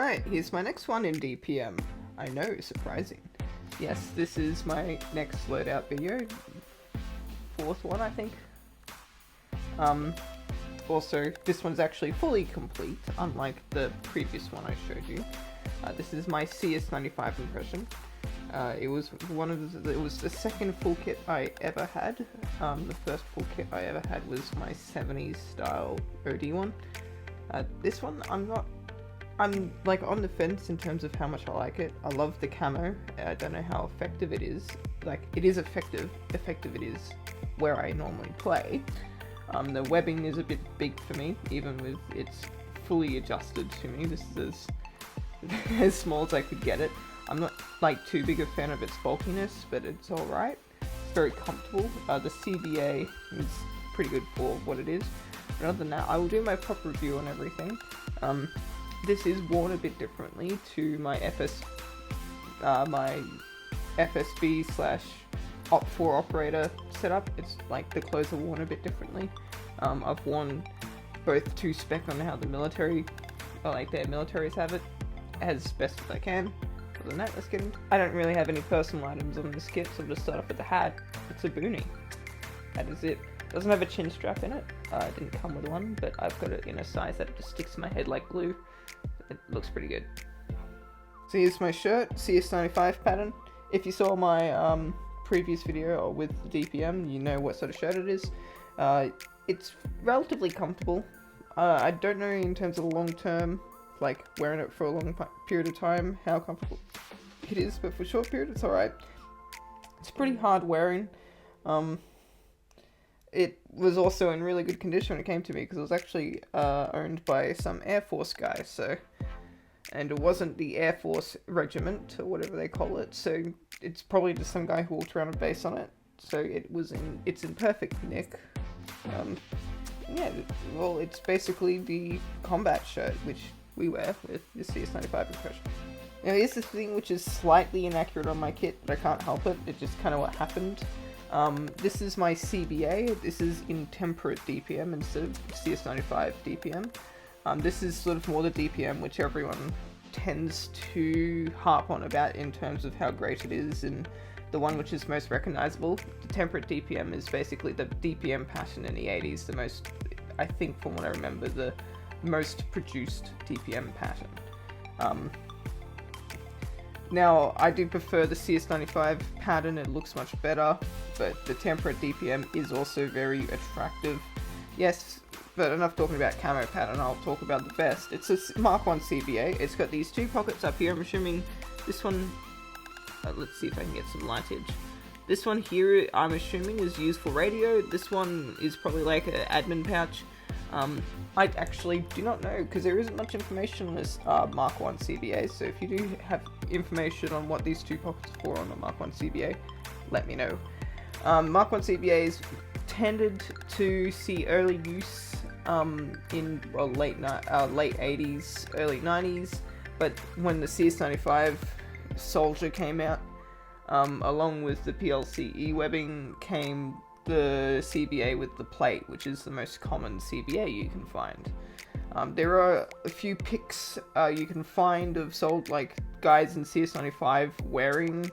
Alright, here's my next one in DPM. I know, surprising. Yes, this is my next loadout video. Fourth one, I think. Also, this one's actually fully complete, unlike the previous one I showed you. This is my CS95 impression. It was the second full kit I ever had. The first full kit I ever had was my 70s style OD one. This one, I'm like on the fence in terms of how much I like it. I love the camo. I don't know how effective it is. Like, it is effective it is where I normally play. The webbing is a bit big for me, even with it's fully adjusted to me. This is as small as I could get it. I'm not like too big a fan of its bulkiness, but it's alright. It's very comfortable. The CBA is pretty good for what it is. But other than that, I will do my proper review on everything. This is worn a bit differently to my FSB / Op4 operator setup. It's like the clothes are worn a bit differently. I've worn both to spec on how the military, or like their militaries have it, as best as I can. Other than that, let's get into it. I don't really have any personal items on this kit, so I'll just start off with the hat. It's a boonie. That is it. Doesn't have a chin strap in it. It didn't come with one, but I've got it in a size that it just sticks to my head like glue. It looks pretty good. So here's my shirt, CS95 pattern. If you saw my previous video with the DPM, you know what sort of shirt it is. It's relatively comfortable. I don't know in terms of the long term, like wearing it for a long period of time, how comfortable it is, but for a short period it's alright. It's pretty hard wearing. It was also in really good condition when it came to me, because it was actually owned by some Air Force guy, so, and it wasn't the Air Force regiment, or whatever they call it, so it's probably just some guy who walked around a base on it, so it's in perfect nick. Yeah, well, it's basically the combat shirt, which we wear with the CS95 impression. Now here's the thing which is slightly inaccurate on my kit, but I can't help it, it's just kind of what happened. This is my CBA, this is Intemperate Dpm instead of CS95 DPM. This is sort of more the DPM which everyone tends to harp on about in terms of how great it is, and the one which is most recognizable. The Temperate Dpm is basically the DPM pattern in the 80s, the most, I think from what I remember, the most produced DPM pattern. Now, I do prefer the CS95 pattern, it looks much better, but the Temperate DPM is also very attractive. Yes, but enough talking about camo pattern, I'll talk about the vest. It's a Mark 1 CBA, it's got these two pockets up here. I'm assuming this one, let's see if I can get some lightage. This one here, I'm assuming is used for radio. This one is probably like an admin pouch. I actually do not know, because there isn't much information on this Mark 1 CBA, so if you do have information on what these two pockets are for on the Mark 1 CBA, let me know. Mark 1 CBAs tended to see early use in late 80s, early 90s, but when the CS95 Soldier came out, along with the Plce webbing came the CBA with the plate, which is the most common CBA you can find. There are a few pics you can find of like guys in CS95 wearing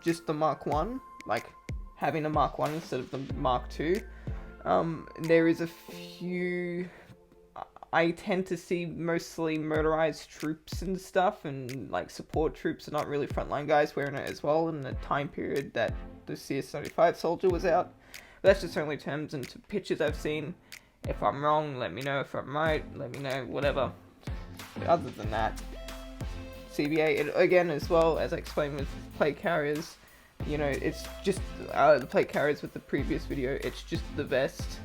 just the Mark 1, like having a Mark 1 instead of the Mark 2. There is a few, I tend to see mostly motorized troops and stuff, and like support troops are not really frontline guys wearing it as well in the time period that the CS95 Soldier was out. But that's just only terms and pictures I've seen. If I'm wrong, let me know. If I'm right, let me know, whatever. But other than that, CBA, it, again, as well, as I explained with plate carriers, you know, it's just the plate carriers with the previous video, it's just the vest.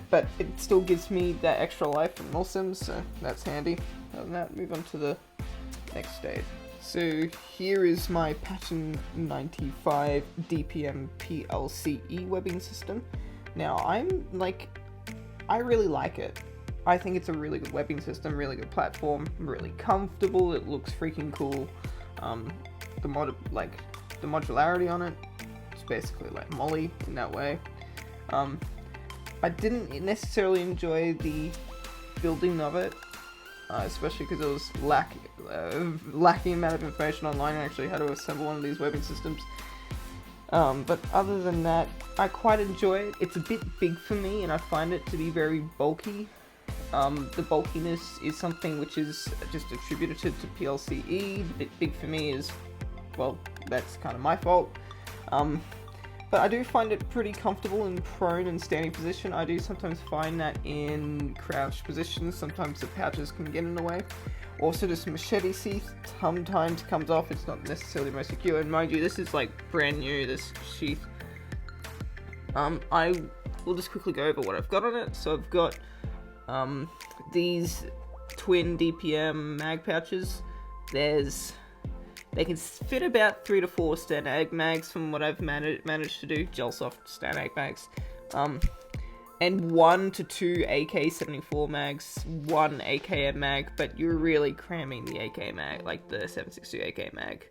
But it still gives me that extra life from Milsims, so that's handy. Other than that, move on to the next stage. So here is my pattern 95 DPM Plce webbing system. Now I really like it. I think it's a really good webbing system, really good platform, really comfortable, it looks freaking cool. The modularity on it, it's basically like Molly in that way. I didn't necessarily enjoy the building of it. especially because it was lacking amount of information online on actually how to assemble one of these webbing systems. But other than that, I quite enjoy it. It's a bit big for me, and I find it to be very bulky. The bulkiness is something which is just attributed to Plce. A bit big for me is, well, that's kind of my fault. But I do find it pretty comfortable in prone and standing position. I do sometimes find that in crouched positions, sometimes the pouches can get in the way. Also, this machete sheath sometimes comes off. It's not necessarily the most secure, and mind you, this is like brand new, this sheath. I will just quickly go over what I've got on it. So I've got these twin DPM mag pouches. They can fit about 3 to 4 Stanag mags from what I've managed to do, gel soft Stanag mags, and 1 to 2 AK-74 mags, 1 AKM mag, but you're really cramming the AK mag, like the 7.62 AK mag,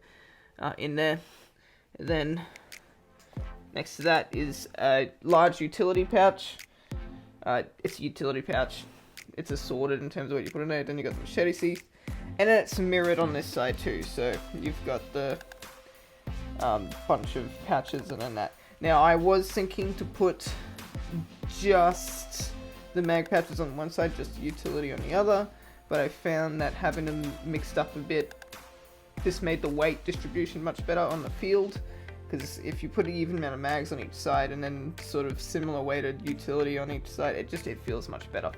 in there. And then next to that is a large utility pouch. It's a utility pouch. It's assorted in terms of what you put in there. Then you got the machete sheath. And then it's mirrored on this side too, so you've got the bunch of pouches and then that. Now I was thinking to put just the mag pouches on one side, just the utility on the other, but I found that having them mixed up a bit, this made the weight distribution much better on the field, because if you put an even amount of mags on each side and then sort of similar weighted utility on each side, it feels much better.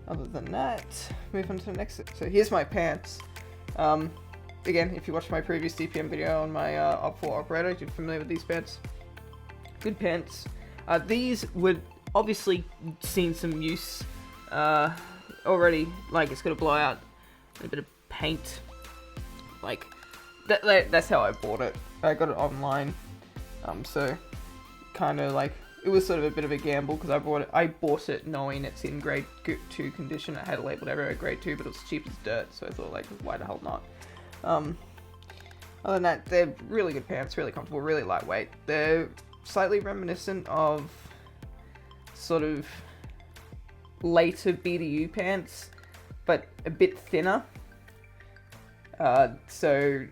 Other than that, move on to the next. So here's my pants. Again, if you watched my previous DPM video on my Op4 operator, you're familiar with these pants. Good pants. These would obviously seen some use already. Like, it's got a blowout, a bit of paint. Like that's how I bought it. I got it online. So kind of like. It was sort of a bit of a gamble because I bought it knowing it's in grade 2 condition. I had it labeled everywhere grade 2, but it was cheap as dirt, so I thought, like, why the hell not? Other than that, they're really good pants, really comfortable, really lightweight. They're slightly reminiscent of sort of later BDU pants, but a bit thinner. So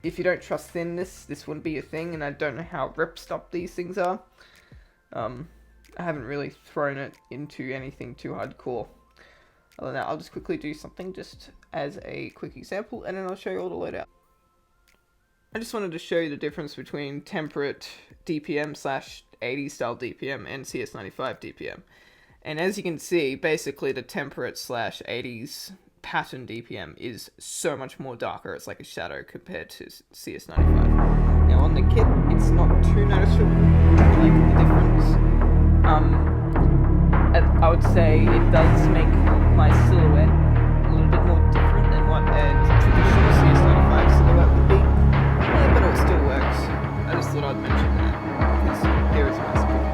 if you don't trust thinness, this wouldn't be a thing, and I don't know how rip-stop these things are. I haven't really thrown it into anything too hardcore. Other than that, I'll just quickly do something just as a quick example, and then I'll show you all the loadout. I just wanted to show you the difference between Temperate Dpm / 80 style DPM and CS95 DPM. And as you can see, basically the Temperate / 80s pattern DPM is so much more darker. It's like a shadow compared to CS95. Now on the kit, it's not too noticeable, like the difference. I would say it does make my silhouette a little bit more different than what a traditional CS95 silhouette would be. Yeah, but it still works. I just thought I'd mention that because there is my silhouette.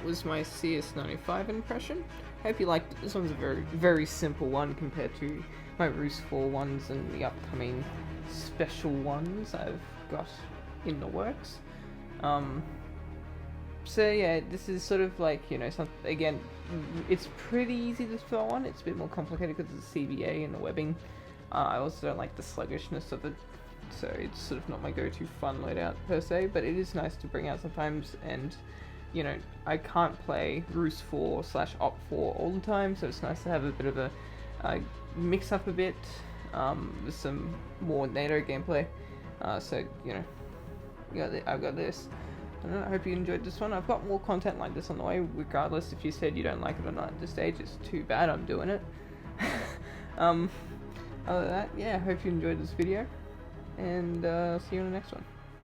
Was my CS95 impression. Hope you liked it. This one's a very, very simple one compared to my Roost 4 ones and the upcoming special ones I've got in the works. So yeah, this is sort of like, you know, again, it's pretty easy to throw on. It's a bit more complicated because of the CBA and the webbing. I also don't like the sluggishness of it, so it's sort of not my go-to fun loadout per se, but it is nice to bring out sometimes. And you know, I can't play Roost 4 / Op 4 all the time, so it's nice to have a bit of a mix up a bit with some more NATO gameplay. So, you know, I've got this. I hope you enjoyed this one. I've got more content like this on the way, regardless if you said you don't like it or not at this stage. It's too bad I'm doing it. Other than that, yeah, I hope you enjoyed this video, and see you in the next one.